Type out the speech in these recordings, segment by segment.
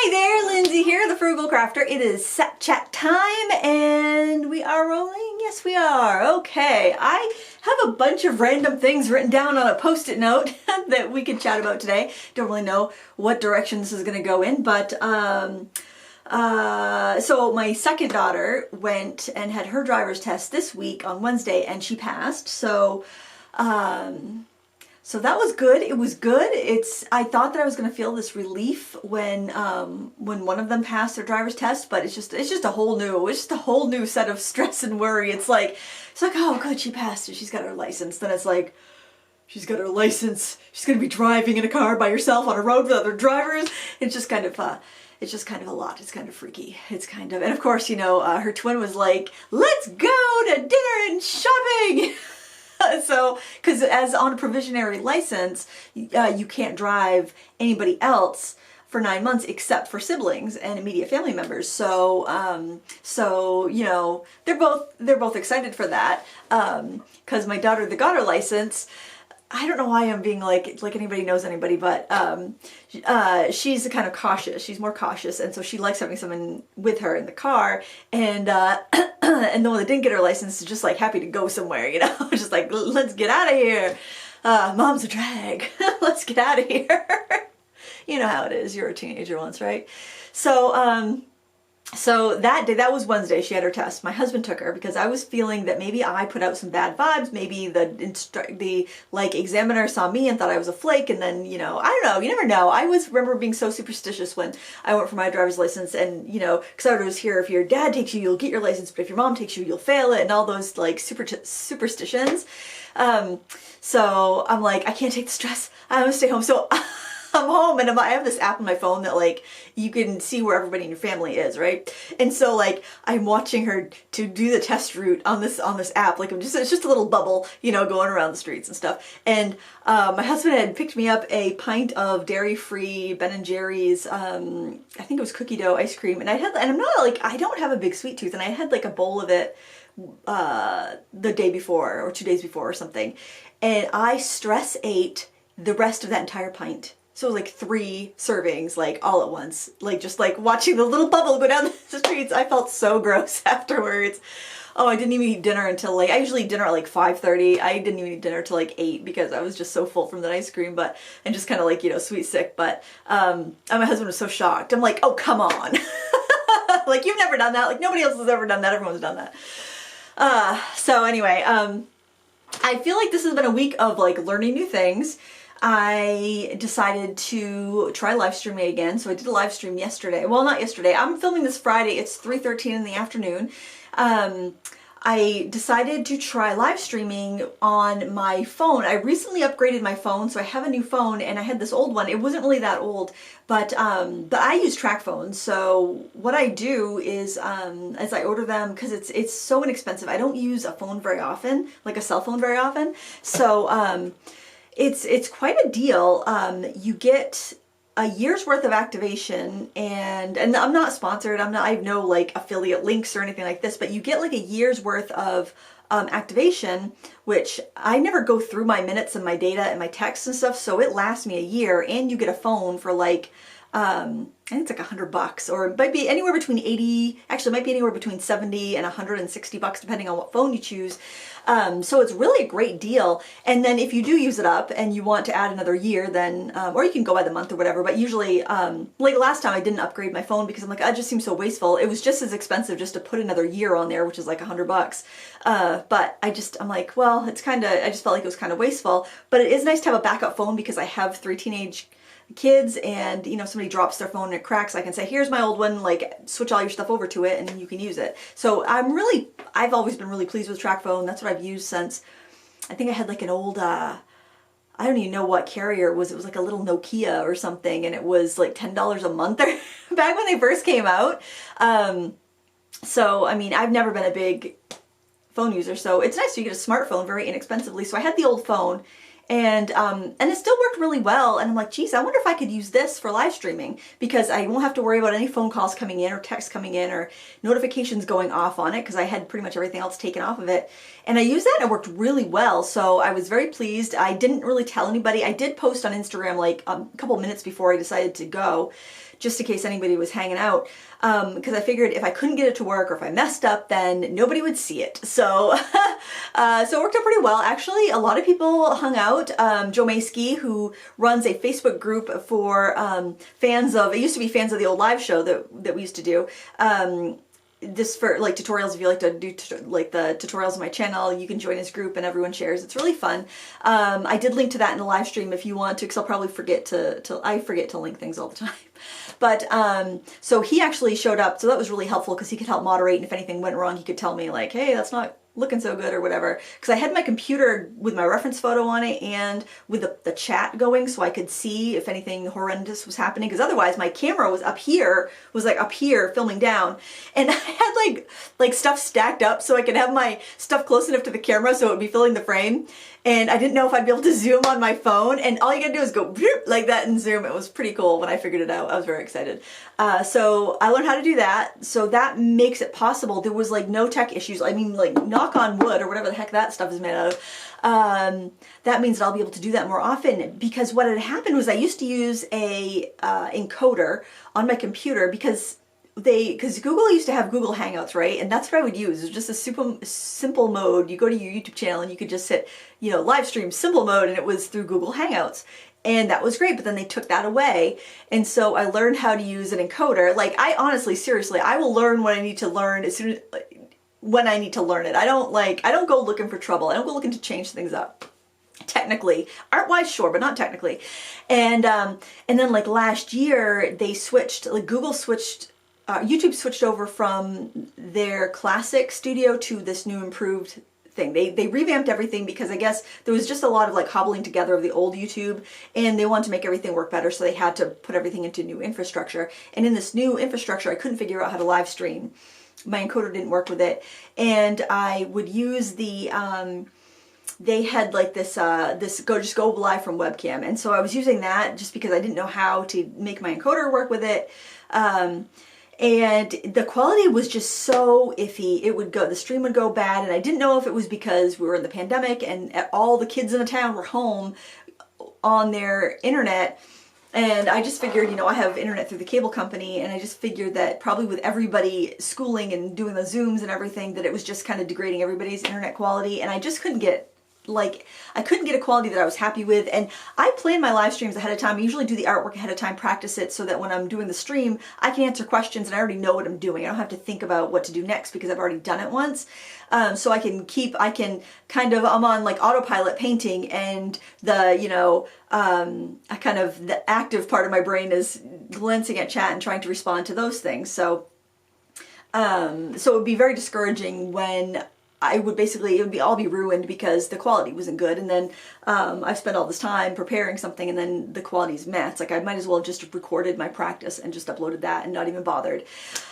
Hi there, Lindsay here, the Frugal Crafter. It is set chat time and we are rolling. Yes, we are. Okay, I have a bunch of random things written down on a post-it note that we can chat about today. Don't really know what direction this is going to go in, but so my second daughter went and had her driver's test this week on Wednesday and she passed. So that was good. It was good. I thought that I was going to feel this relief when one of them passed their driver's test, but it's just a whole new set of stress and worry. It's like, oh good, she passed and she's got her license. Then it's like, she's got her license. She's going to be driving in a car by herself on a road with other drivers. It's just kind of a lot. It's kind of freaky. And of course, you know, her twin was like, let's go to dinner and shopping. So, because as on a provisionary license, you can't drive anybody else for 9 months except for siblings and immediate family members. So, you know, they're both excited for that. Because my daughter, that got her license, I don't know why I'm being like anybody knows anybody, but she's kind of cautious. She's more cautious, and so she likes having someone with her in the car. And and the one that didn't get her license is just like happy to go somewhere, you know, just like, let's get out of here. Mom's a drag. Let's get out of here. You know how it is. You're a teenager once, right? So that day, that was Wednesday, she had her test. My husband took her because I was feeling that maybe I put out some bad vibes. Maybe the examiner saw me and thought I was a flake, and then, you know, I don't know, you never know. I remember being so superstitious when I went for my driver's license, and, you know, because I would always hear, if your dad takes you, you'll get your license, but if your mom takes you, you'll fail it, and all those like superstitions. So I'm like, I can't take the stress. I'm gonna stay home. So I'm home and I have this app on my phone that like you can see where everybody in your family is, right? And so like I'm watching her to do the test route on this app. Like it's just a little bubble, you know, going around the streets and stuff. And my husband had picked me up a pint of dairy-free Ben & Jerry's, I think it was cookie dough ice cream, and I'm not like, I don't have a big sweet tooth, and I had like a bowl of it the day before or 2 days before or something, and I stress ate the rest of that entire pint. So it was like 3 servings, like all at once, like just like watching the little bubble go down the streets. I felt so gross afterwards. Oh, I didn't even eat dinner until like, I usually eat dinner at like 5:30. I didn't even eat dinner till like 8 because I was just so full from that ice cream, and just kind of like, you know, sweet sick. But and my husband was so shocked. I'm like, oh, come on. Like, you've never done that. Like, nobody else has ever done that. Everyone's done that. So anyway, I feel like this has been a week of like learning new things. I decided to try live streaming again, so I did a live stream yesterday. Well, not yesterday. I'm filming this Friday. It's 3:13 in the afternoon. I decided to try live streaming on my phone. I recently upgraded my phone, so I have a new phone, and I had this old one. It wasn't really that old, but I use track phones. So what I do is I order them because it's so inexpensive. I don't use a phone very often, like a cell phone very often. So it's quite a deal. You get a year's worth of activation, and I'm not sponsored. I have no like affiliate links or anything like this, but you get like a year's worth of activation, which I never go through my minutes and my data and my texts and stuff, so it lasts me a year, and you get a phone for like I think it's like $100, or it might be anywhere between 80, actually it might be anywhere between 70 and $160 depending on what phone you choose. So it's really a great deal. And then if you do use it up and you want to add another year, then, or you can go by the month or whatever, but usually, like last time I didn't upgrade my phone because I'm like, it just seems so wasteful. It was just as expensive just to put another year on there, which is like $100. But I'm like, well, I just felt like it was kind of wasteful, but it is nice to have a backup phone because I have 3 teenage kids, and you know, somebody drops their phone and it cracks, I can say, here's my old one, like switch all your stuff over to it and you can use it. So I've always been really pleased with track phone. That's what I've used since, I think I had like an old I don't even know what carrier it was. It was like a little Nokia or something, and it was like $10 a month back when they first came out. So I mean, I've never been a big phone user, so it's nice you get a smartphone very inexpensively. So I had the old phone, And it still worked really well. And I'm like, geez, I wonder if I could use this for live streaming, because I won't have to worry about any phone calls coming in or texts coming in or notifications going off on it, because I had pretty much everything else taken off of it. And I used that and it worked really well. So I was very pleased. I didn't really tell anybody. I did post on Instagram like a couple minutes before I decided to go, just in case anybody was hanging out, because I figured if I couldn't get it to work or if I messed up, then nobody would see it. So, so it worked out pretty well. Actually, a lot of people hung out. Joe Maskey, who runs a Facebook group for fans of, it used to be fans of the old live show that we used to do. This for like tutorials, if you like to do like the tutorials on my channel, you can join his group and everyone shares. It's really fun. I did link to that in the live stream if you want to, because I'll probably forget I forget to link things all the time. But so he actually showed up, so that was really helpful because he could help moderate, and if anything went wrong, he could tell me like, hey, that's not looking so good or whatever, because I had my computer with my reference photo on it and with the chat going, so I could see if anything horrendous was happening, because otherwise my camera was up here, filming down, and I had like stuff stacked up so I could have my stuff close enough to the camera so it would be filling the frame, and I didn't know if I'd be able to zoom on my phone, and all you gotta do is go like that and zoom. It was pretty cool when I figured it out. I was very excited. So I learned how to do that, so that makes it possible. There was like no tech issues. I mean, like, knock on wood or whatever the heck that stuff is made out of. That means that I'll be able to do that more often, because what had happened was I used to use a encoder on my computer because Google used to have Google Hangouts, right? And that's what I would use. It was just a simple mode. You go to your YouTube channel and you could just hit, live stream simple mode, and it was through Google Hangouts. And that was great, but then they took that away. And so I learned how to use an encoder. Like, I honestly, seriously, I will learn what I need to learn as soon as, when I need to learn it. I don't go looking for trouble. I don't go looking to change things up. Technically, art-wise, sure, but not technically. And then like last year, they switched, like Google switched, YouTube switched over from their classic studio to this new improved thing. They revamped everything because I guess there was just a lot of like hobbling together of the old YouTube, and they wanted to make everything work better, so they had to put everything into new infrastructure. And in this new infrastructure, I couldn't figure out how to live stream. My encoder didn't work with it, and I would use the they had like this just go live from webcam, and so I was using that just because I didn't know how to make my encoder work with it. And the quality was just so iffy. The stream would go bad, and I didn't know if it was because we were in the pandemic and all the kids in the town were home on their internet. And I just figured, I have internet through the cable company, and I just figured that probably with everybody schooling and doing the Zooms and everything, that it was just kind of degrading everybody's internet quality, and I just couldn't get I couldn't get a quality that I was happy with. And I plan my live streams ahead of time. I usually do the artwork ahead of time, practice it, so that when I'm doing the stream, I can answer questions and I already know what I'm doing. I don't have to think about what to do next because I've already done it once. So I'm on like autopilot painting, and the active part of my brain is glancing at chat and trying to respond to those things. So it would be very discouraging when it would all be ruined because the quality wasn't good, and then I've spent all this time preparing something and then the quality's meh. It's like I might as well have just recorded my practice and just uploaded that and not even bothered.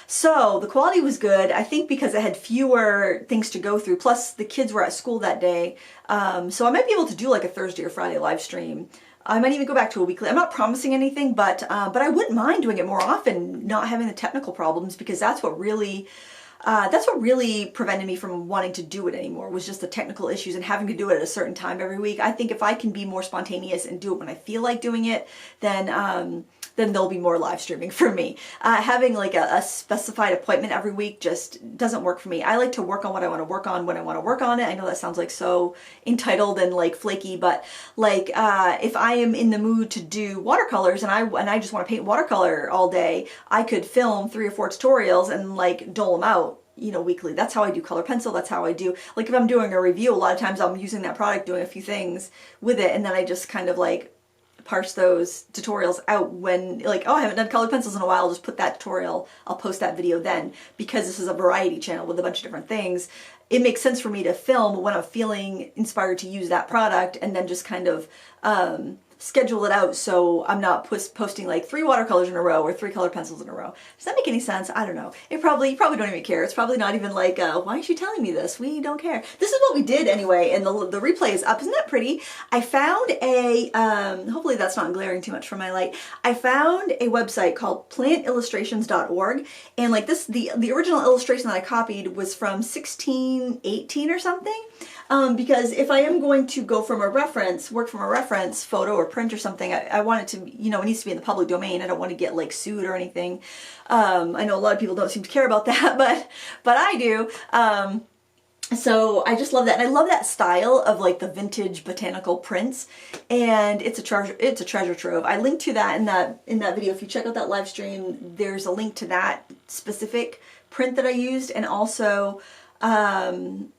So the quality was good, I think, because I had fewer things to go through, plus the kids were at school that day. So I might be able to do like a Thursday or Friday live stream. I might even go back to a weekly. I'm not promising anything, but I wouldn't mind doing it more often, not having the technical problems, because that's what really prevented me from wanting to do it anymore, was just the technical issues and having to do it at a certain time every week. I think if I can be more spontaneous and do it when I feel like doing it, then there'll be more live streaming for me. Having like a specified appointment every week just doesn't work for me. I like to work on what I want to work on when I want to work on it. I know that sounds like so entitled and like flaky, but like if I am in the mood to do watercolors and I just want to paint watercolor all day, I could film 3 or 4 tutorials and like dole them out, weekly. That's how I do color pencil. That's how I do, like, if I'm doing a review, a lot of times I'm using that product, doing a few things with it, and then I just kind of like parse those tutorials out when, like, oh, I haven't done colored pencils in a while, I'll just put that tutorial, I'll post that video then. Because this is a variety channel with a bunch of different things, it makes sense for me to film when I'm feeling inspired to use that product, and then just kind of schedule it out so I'm not posting like 3 watercolors in a row or 3 colored pencils in a row. Does that make any sense? I don't know. You probably don't even care. It's probably not even like, why is she telling me this? We don't care. This is what we did anyway, and the replay is up. Isn't that pretty? I found a, hopefully that's not glaring too much from my light. I found a website called plantillustrations.org, and like this, the original illustration that I copied was from 1618 or something. Because if I am going to go from a reference, work from a reference photo or print or something, I want it to, you know, it needs to be in the public domain. I don't want to get like sued or anything. I know a lot of people don't seem to care about that, but I do. So I just love that. And I love that style of like the vintage botanical prints, and it's a treasure trove. I linked to that in that video. If you check out that live stream, there's a link to that specific print that I used, and also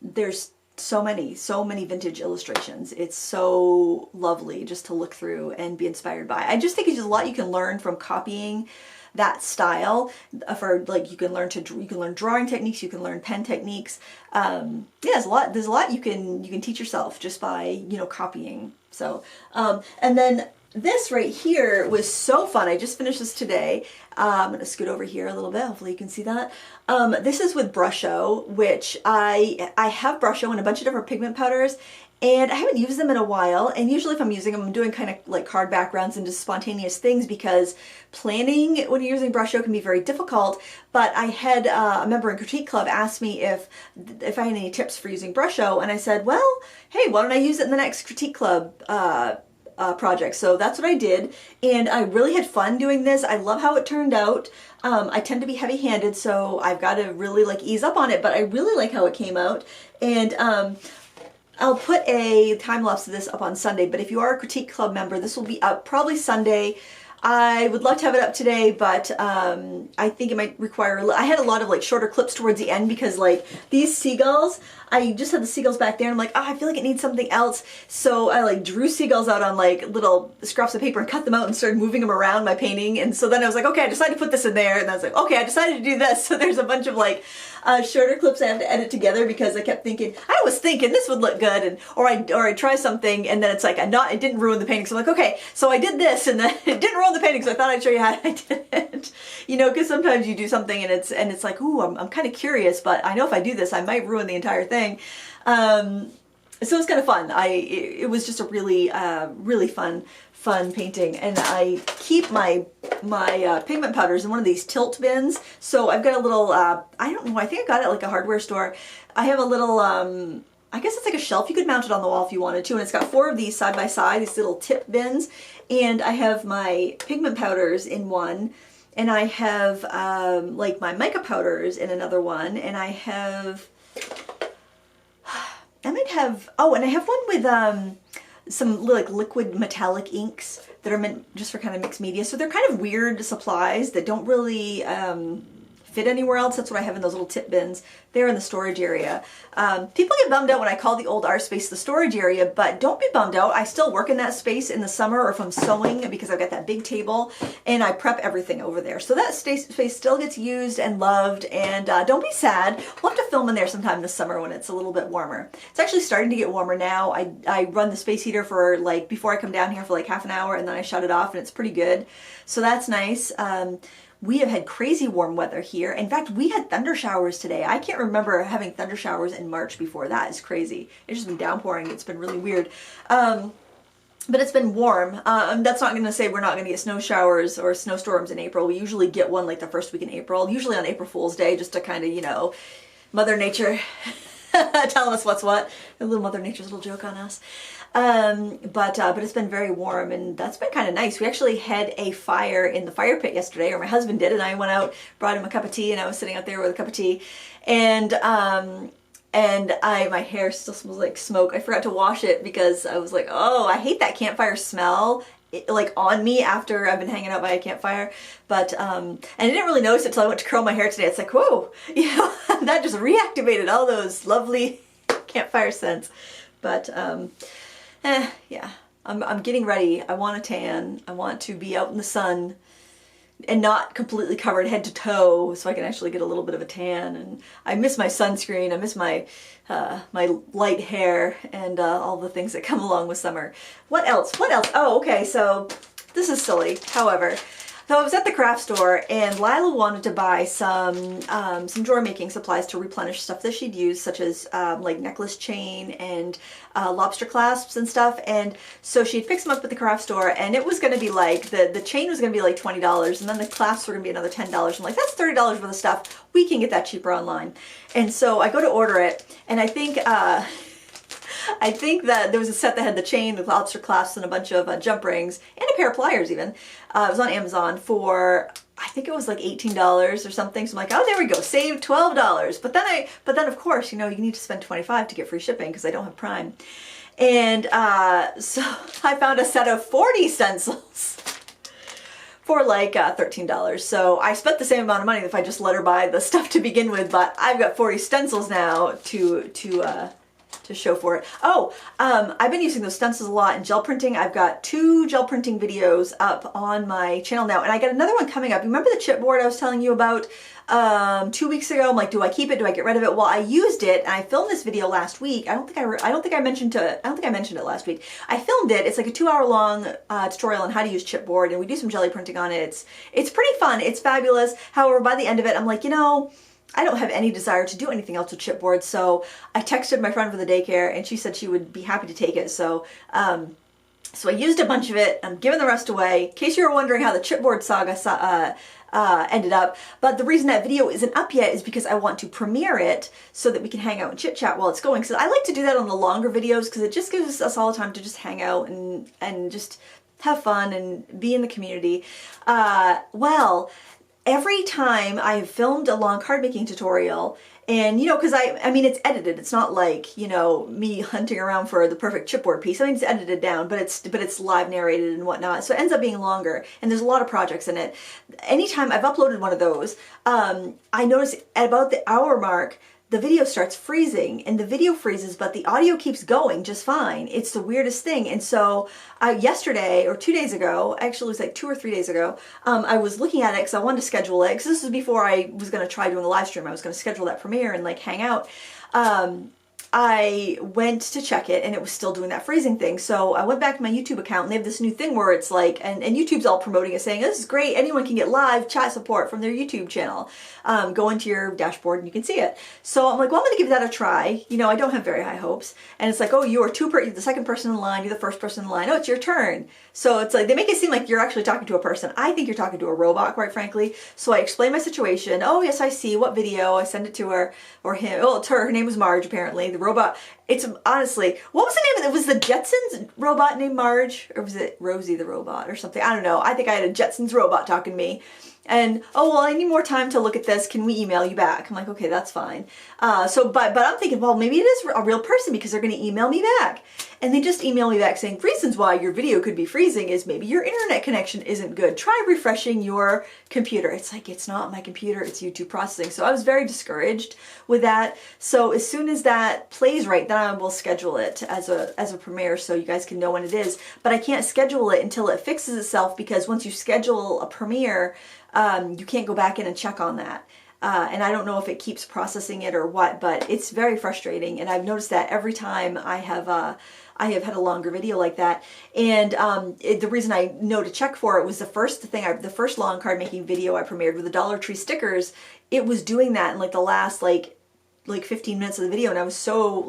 there's so many vintage illustrations. It's so lovely just to look through and be inspired by. I just think it's just a lot you can learn from copying that style. For like, you can learn drawing techniques, you can learn pen techniques. Yeah, there's a lot you can teach yourself just by, you know, copying. So and then this right here was so fun. I just finished this today. I'm going to scoot over here a little bit. Hopefully you can see that. This is with Brusho, which I have Brusho and a bunch of different pigment powders, and I haven't used them in a while. And usually if I'm using them, I'm doing kind of like card backgrounds and just spontaneous things, because planning when you're using Brusho can be very difficult. But I had a member in Critique Club ask me if I had any tips for using Brusho, and I said, well, hey, why don't I use it in the next Critique Club project? So that's what I did, and I really had fun doing this. I love how it turned out. I tend to be heavy-handed, so I've got to really like ease up on it, but I really like how it came out. And I'll put a time-lapse of this up on Sunday, but if you are a Critique Club member, this will be up probably Sunday. I would love to have it up today, but I think it might require, I had a lot of like shorter clips towards the end, because like these seagulls, I just had the seagulls back there, and I'm like, oh, I feel like it needs something else. So I like drew seagulls out on like little scraps of paper and cut them out and started moving them around my painting. And so then I was like, okay, I decided to put this in there. And I was like, okay, I decided to do this. So there's a bunch of like shorter clips I have to edit together, because I kept thinking, I was thinking this would look good, and or I try something and then it's like it didn't ruin the painting. So I'm like, okay, so I did this and then it didn't ruin the painting, so I thought I'd show you how I did it. You know, because sometimes you do something and it's like, ooh, I'm kind of curious, but I know if I do this, I might ruin the entire thing. So it's kind of fun. It was just a really really fun painting, and I keep my pigment powders in one of these tilt bins. So I've got a little I don't know, I think I got it at like a hardware store. I have a little I guess it's like a shelf. You could mount it on the wall if you wanted to, and it's got 4 of these side by side, these little tip bins, and I have my pigment powders in one, and I have like my mica powders in another one, and I might have, oh, and I have one with some like liquid metallic inks that are meant just for kind of mixed media. So they're kind of weird supplies that don't really fit anywhere else. That's what I have in those little tip bins. They're in the storage area. People get bummed out when I call the old art space the storage area, but don't be bummed out. I still work in that space in the summer, or if I'm sewing, because I've got that big table, and I prep everything over there. So that space still gets used and loved, and don't be sad. We'll have to film in there sometime this summer when it's a little bit warmer. It's actually starting to get warmer now. I run the space heater for like, before I come down here, for like half an hour, and then I shut it off, and it's pretty good. So that's nice. We have had crazy warm weather here. In fact, we had thunder showers today. I can't remember having thunder showers in March before. That is crazy. It's just been downpouring. It's been really weird. But it's been warm. That's not going to say we're not going to get snow showers or snowstorms in April. We usually get one like the first week in April, usually on April Fool's Day, just to kind of, you know, Mother Nature telling us what's what. A little Mother Nature's little joke on us. But it's been very warm, and that's been kind of nice. We actually had a fire in the fire pit yesterday, or my husband did, and I went out, brought him a cup of tea, and I was sitting out there with a cup of tea, and my hair still smells like smoke. I forgot to wash it because I was like, oh, I hate that campfire smell, like on me after I've been hanging out by a campfire. But and I didn't really notice it until I went to curl my hair today. It's like, whoa, you know, that just reactivated all those lovely campfire scents. But yeah, I'm getting ready. I want a tan. I want to be out in the sun, and not completely covered head to toe, so I can actually get a little bit of a tan. And I miss my sunscreen, I miss my my light hair, and all the things that come along with summer. What else? What else? Oh, okay, so this is silly. However, so I was at the craft store, and Lila wanted to buy some drawer making supplies to replenish stuff that she'd used, such as like necklace chain and lobster clasps and stuff. And so she'd fix them up at the craft store, and it was going to be like, the chain was going to be like $20, and then the clasps were going to be another $10. I'm like, that's $30 worth of stuff. We can get that cheaper online. And so I go to order it, and I think that there was a set that had the chain, the lobster clasps, and a bunch of jump rings, and a pair of pliers even. It was on Amazon for, I think it was like $18 or something. So I'm like, oh, there we go, save $12. But then of course, you know, you need to spend $25 to get free shipping because I don't have Prime. And so I found a set of 40 stencils for like $13. So I spent the same amount of money if I just let her buy the stuff to begin with, but I've got 40 stencils now to show for it. Oh, I've been using those stencils a lot in gel printing. I've got 2 gel printing videos up on my channel now, and I got another one coming up. You remember the chipboard I was telling you about 2 weeks ago? I'm like, do I keep it? Do I get rid of it? Well, I used it, and I filmed this video last week. I don't think I mentioned it last week. I filmed it. It's like a 2-hour long tutorial on how to use chipboard, and we do some jelly printing on it. It's pretty fun. It's fabulous. However, by the end of it, I'm like, you know, I don't have any desire to do anything else with chipboard. So I texted my friend for the daycare, and she said she would be happy to take it. So so I used a bunch of it. I'm giving the rest away. In case you were wondering how the chipboard saga ended up. But the reason that video isn't up yet is because I want to premiere it so that we can hang out and chit chat while it's going. So I like to do that on the longer videos because it just gives us all the time to just hang out and just have fun and be in the community. Well, every time I've filmed a long card making tutorial, and you know, because I mean it's edited, it's not like, you know, me hunting around for the perfect chipboard piece. I mean, it's edited down, but it's live narrated and whatnot, so it ends up being longer, and there's a lot of projects in it. Anytime I've uploaded one of those, I notice at about the hour mark, the video starts freezing, and the video freezes, but the audio keeps going just fine. It's the weirdest thing. And so yesterday, or 2 days ago, actually it was like 2 or 3 days ago, I was looking at it because I wanted to schedule it, because this was before I was going to try doing a live stream. I was going to schedule that premiere and like hang out. I went to check it, and it was still doing that freezing thing. So I went back to my YouTube account, and they have this new thing where it's like, and YouTube's all promoting it, saying, this is great, anyone can get live chat support from their YouTube channel. Go into your dashboard and you can see it. So I'm like, well, I'm gonna give that a try. You know, I don't have very high hopes. And it's like, oh, you're the second person in line, you're the first person in line, oh, it's your turn. So it's like, they make it seem like you're actually talking to a person. I think you're talking to a robot, quite frankly. So I explain my situation. Oh, yes, I see. What video? I send it to her, or him. Oh, it's her. Her name was Marge, apparently. The robot. It's honestly, what was the name of it? Was the Jetsons robot named Marge? Or was it Rosie the robot or something? I don't know. I think I had a Jetsons robot talking to me. And, oh, well, I need more time to look at this. Can we email you back? I'm like, okay, that's fine. But I'm thinking, well, maybe it is a real person because they're going to email me back. And they just email me back saying, reasons why your video could be freezing is maybe your internet connection isn't good. Try refreshing your computer. It's like, it's not my computer, it's YouTube processing. So I was very discouraged with that. So as soon as that plays right, then I will schedule it as a premiere so you guys can know when it is. But I can't schedule it until it fixes itself, because once you schedule a premiere, you can't go back in and check on that. And I don't know if it keeps processing it or what, but it's very frustrating. And I've noticed that every time I have had a longer video like that. And the reason I know to check for it was the first long card making video I premiered with the Dollar Tree stickers. It was doing that in like the last like 15 minutes of the video, and I was so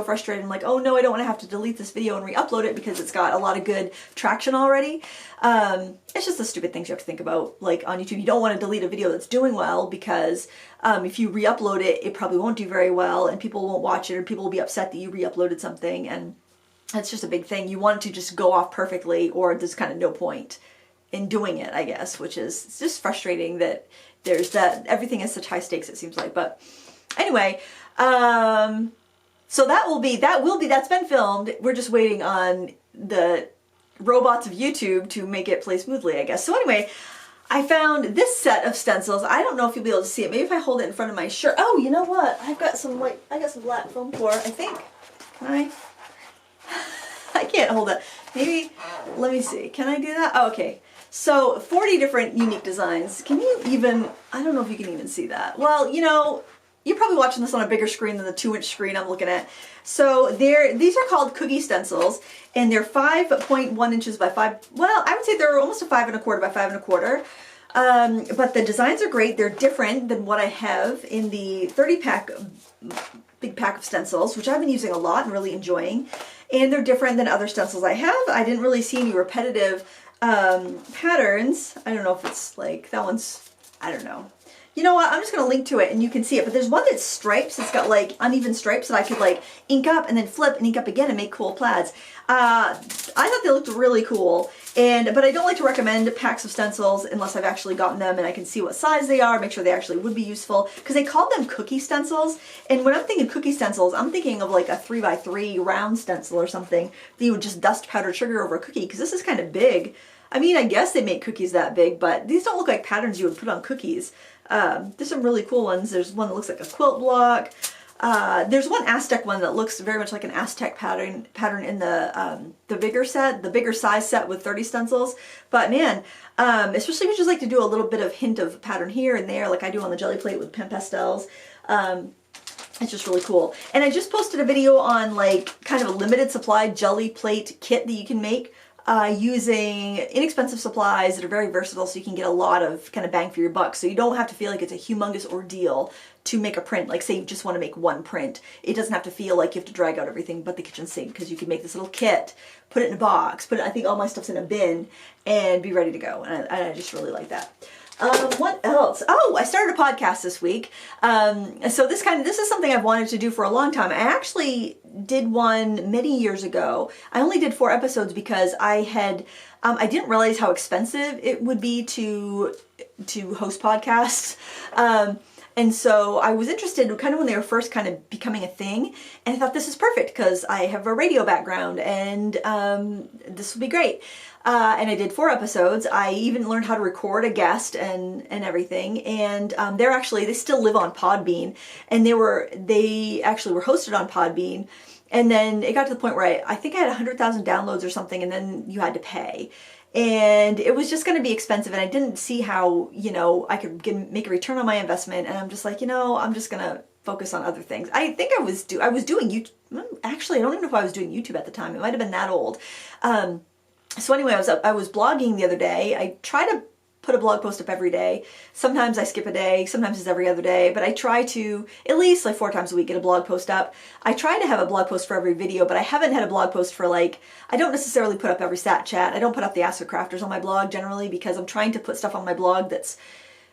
frustrated. I'm like, oh no, I don't want to have to delete this video and re-upload it because it's got a lot of good traction already. It's just the stupid things you have to think about, like on YouTube. You don't want to delete a video that's doing well, because if you re-upload it, it probably won't do very well, and people won't watch it, or people will be upset that you re-uploaded something, and that's just a big thing. You want it to just go off perfectly, or there's kind of no point in doing it, I guess, which is, it's just frustrating that there's that, everything has such high stakes, it seems like. But anyway, so that's been filmed. We're just waiting on the robots of YouTube to make it play smoothly, I guess. So anyway, I found this set of stencils. I don't know if you'll be able to see it. Maybe if I hold it in front of my shirt. Oh, you know what? I got some black foam core, I think. Can I can't hold it. Maybe, let me see. Can I do that? Oh, okay. So 40 different unique designs. Can you even, I don't know if you can even see that. Well, you know, you're probably watching this on a bigger screen than the 2-inch screen I'm looking at. So these are called cookie stencils, and they're 5.1 inches by 5, well, I would say they're almost a 5 1/4 by 5 1/4. But the designs are great. They're different than what I have in the 30 pack, big pack of stencils, which I've been using a lot and really enjoying. And they're different than other stencils I have. I didn't really see any repetitive patterns. I don't know if it's like, that one's, I don't know. You know what, I'm just going to link to it and you can see it, but there's one that's stripes. It's got like uneven stripes that I could like ink up and then flip and ink up again and make cool plaids. I thought they looked really cool, but I don't like to recommend packs of stencils unless I've actually gotten them and I can see what size they are, make sure they actually would be useful, because they called them cookie stencils, and when I'm thinking cookie stencils, I'm thinking of like a 3x3 round stencil or something that you would just dust powdered sugar over a cookie, because this is kind of big. I mean, I guess they make cookies that big, but these don't look like patterns you would put on cookies. There's some really cool ones. There's one that looks like a quilt block. There's one Aztec one that looks very much like an Aztec pattern in the bigger set, the bigger size set with 30 stencils. But man, especially if you just like to do a little bit of hint of pattern here and there, like I do on the jelly plate with pen pastels. It's just really cool. And I just posted a video on like kind of a limited supply jelly plate kit that you can make using inexpensive supplies that are very versatile, so you can get a lot of kind of bang for your buck. So you don't have to feel like it's a humongous ordeal to make a print. Like say you just want to make one print. It doesn't have to feel like you have to drag out everything but the kitchen sink, because you can make this little kit, put it in a box, I think all my stuff's in a bin, and be ready to go. And I just really like that. What else? Oh, I started a podcast this week. So this is something I've wanted to do for a long time. I actually did one many years ago. I only did 4 episodes because I didn't realize how expensive it would be to host podcasts. And so I was interested kind of when they were first kind of becoming a thing, and I thought this is perfect because I have a radio background, and this will be great. And I did 4 episodes. I even learned how to record a guest and everything. And they still live on Podbean, and they actually were hosted on Podbean. And then it got to the point where I think I had 100,000 downloads or something, and then you had to pay. And it was just going to be expensive, and I didn't see how, I could make a return on my investment. And I'm just like, I'm just going to focus on other things. I think I was doing YouTube. Actually, I don't even know if I was doing YouTube at the time. It might have been that old. So anyway, I was blogging the other day. I try to put a blog post up every day. Sometimes I skip a day, sometimes it's every other day, but I try to at least like 4 times a week get a blog post up. I try to have a blog post for every video, but I haven't had a blog post for I don't necessarily put up every stat chat. I don't put up the Ask the Crafters on my blog generally, because I'm trying to put stuff on my blog that's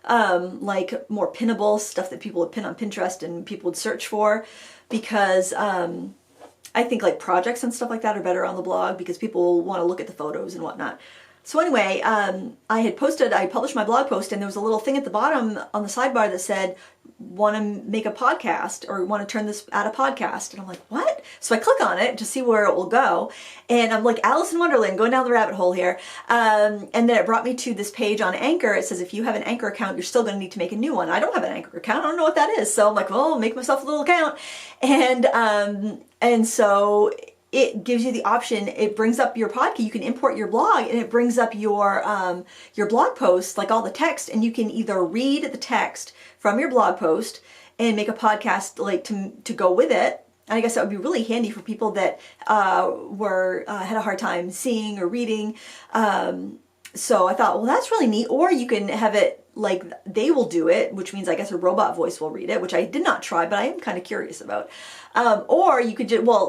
like more pinnable, stuff that people would pin on Pinterest and people would search for, because I think like projects and stuff like that are better on the blog because people want to look at the photos and whatnot. So anyway, I published my blog post, and there was a little thing at the bottom on the sidebar that said, want to make a podcast or want to turn this at a podcast. And I'm like, what? So I click on it to see where it will go. And I'm like Alice in Wonderland, going down the rabbit hole here. And then it brought me to this page on Anchor. It says, if you have an Anchor account, you're still going to need to make a new one. I don't have an Anchor account. I don't know what that is. So I'm like, well, I'll make myself a little account. And so it gives you the option. It brings up your podcast. You can import your blog, and it brings up your blog post, like all the text, and you can either read the text from your blog post and make a podcast like to go with it. And I guess that would be really handy for people that had a hard time seeing or reading. So I thought, well, that's really neat. Or you can have it like they will do it, which means I guess a robot voice will read it, which I did not try, but I am kind of curious about. Or you could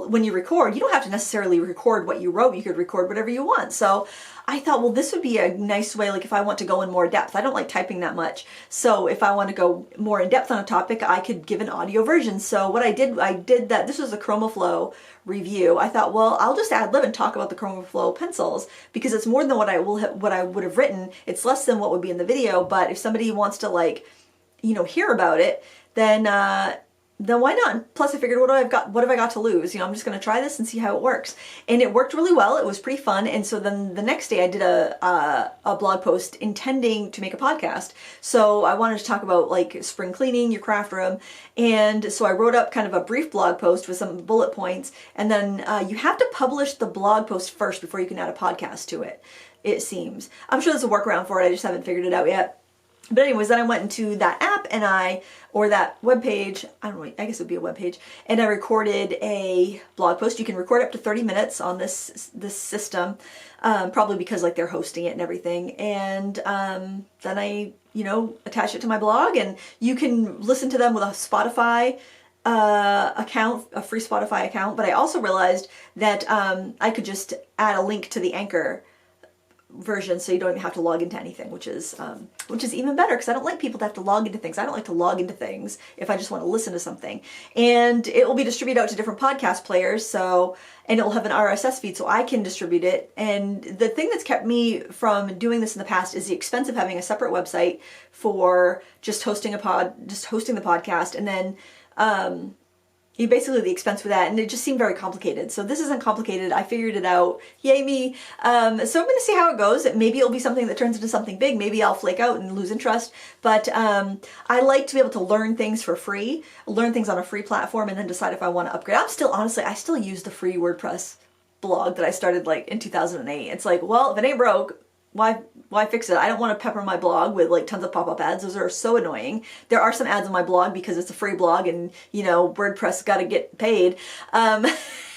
when you record, you don't have to necessarily record what you wrote. You could record whatever you want. So I thought, well, this would be a nice way, like if I want to go in more depth. I don't like typing that much. So if I want to go more in depth on a topic, I could give an audio version. So what I did that. This was a ChromaFlow review. I thought, well, I'll just ad lib and talk about the ChromaFlow pencils, because it's more than what I would have written. It's less than what would be in the video. But if somebody wants to hear about it, then why not? Plus I figured, what have I got to lose? I'm just going to try this and see how it works. And it worked really well. It was pretty fun. And so then the next day I did a blog post intending to make a podcast. So I wanted to talk about like spring cleaning, your craft room. And so I wrote up kind of a brief blog post with some bullet points. And then you have to publish the blog post first before you can add a podcast to it. it seems. I'm sure there's a workaround for it, I just haven't figured it out yet. But anyways, then I went into that app and or that web page, I don't know, I guess it would be a web page, and I recorded a blog post. You can record up to 30 minutes on this system, probably because like they're hosting it and everything. And then I, attach it to my blog, and you can listen to them with a Spotify account, a free Spotify account. But I also realized that I could just add a link to the Anchor version, so you don't even have to log into anything, which is even better, because I don't like people to have to log into things. I don't like to log into things if I just want to listen to something. And it will be distributed out to different podcast players, and it'll have an RSS feed, so I can distribute it. And the thing that's kept me from doing this in the past is the expense of having a separate website for just hosting the podcast, and then basically the expense for that, and it just seemed very complicated. So this isn't complicated. I figured it out. Yay me. So I'm going to see how it goes. Maybe it'll be something that turns into something big. Maybe I'll flake out and lose interest. But I like to be able to learn things for free, learn things on a free platform, and then decide if I want to upgrade. I still use the free WordPress blog that I started like in 2008. It's like, well, if it ain't broke, why fix it? I don't want to pepper my blog with like tons of pop-up ads. Those are so annoying. There are some ads on my blog because it's a free blog, and WordPress got to get paid.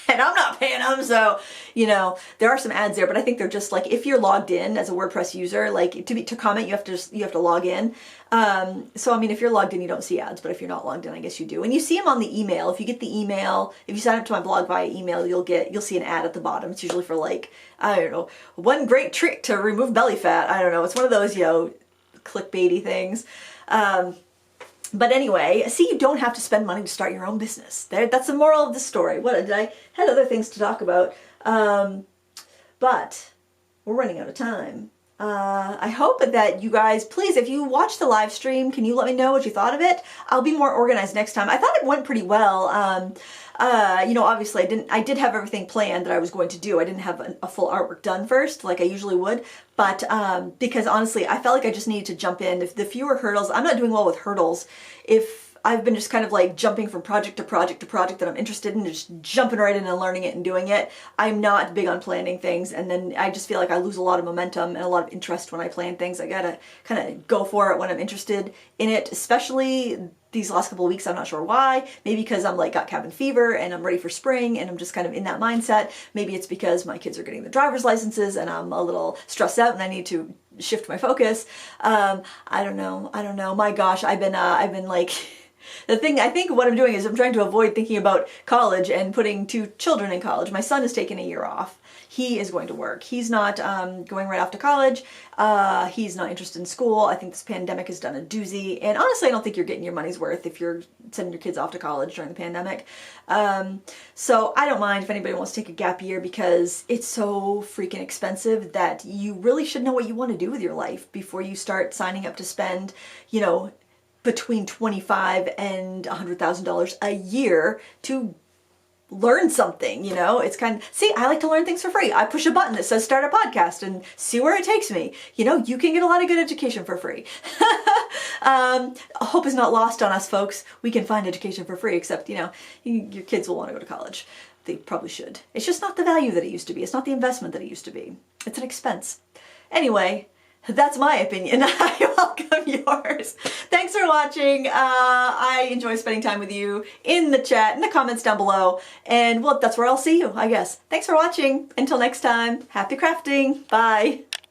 And I'm not paying them, so there are some ads there, but I think they're just like, if you're logged in as a WordPress user, like to comment, you have to log in. So I mean, if you're logged in, you don't see ads, but if you're not logged in, I guess you do. And you see them on the email. If you get the email, if you sign up to my blog via email, you'll see an ad at the bottom. It's usually for like, I don't know, one great trick to remove belly fat. I don't know. It's one of those, clickbaity things. But anyway, see, you don't have to spend money to start your own business. That's the moral of the story. I had other things to talk about, but we're running out of time. I hope that you guys, please, if you watch the live stream, can you let me know what you thought of it? I'll be more organized next time. I thought it went pretty well. Obviously I did have everything planned that I was going to do. I didn't have a full artwork done first, like I usually would, but because honestly, I felt like I just needed to jump in. If the fewer hurdles, I'm not doing well with hurdles. If I've been just kind of like jumping from project to project to project that I'm interested in, just jumping right in and learning it and doing it. I'm not big on planning things, and then I just feel like I lose a lot of momentum and a lot of interest when I plan things. I gotta kind of go for it when I'm interested in it, especially these last couple of weeks. I'm not sure why. Maybe because I'm like got cabin fever and I'm ready for spring and I'm just kind of in that mindset. Maybe it's because my kids are getting the driver's licenses and I'm a little stressed out and I need to shift my focus. I don't know. My gosh, I've been like, I think what I'm doing is I'm trying to avoid thinking about college and putting 2 children in college. My son has taken a year off. He is going to work. He's not going right off to college. He's not interested in school. I think this pandemic has done a doozy. And honestly, I don't think you're getting your money's worth if you're sending your kids off to college during the pandemic. So I don't mind if anybody wants to take a gap year, because it's so freaking expensive that you really should know what you want to do with your life before you start signing up to spend, between $25,000 and $100,000 a year to learn something. It's I like to learn things for free. I push a button that says start a podcast and see where it takes me. You can get a lot of good education for free. Hope is not lost on us, folks. We can find education for free, except, your kids will want to go to college. They probably should. It's just not the value that it used to be. It's not the investment that it used to be. It's an expense. Anyway, that's my opinion. I welcome yours. Thanks for watching. I enjoy spending time with you in the chat, in the comments down below. And well, that's where I'll see you, I guess. Thanks for watching. Until next time, happy crafting. Bye.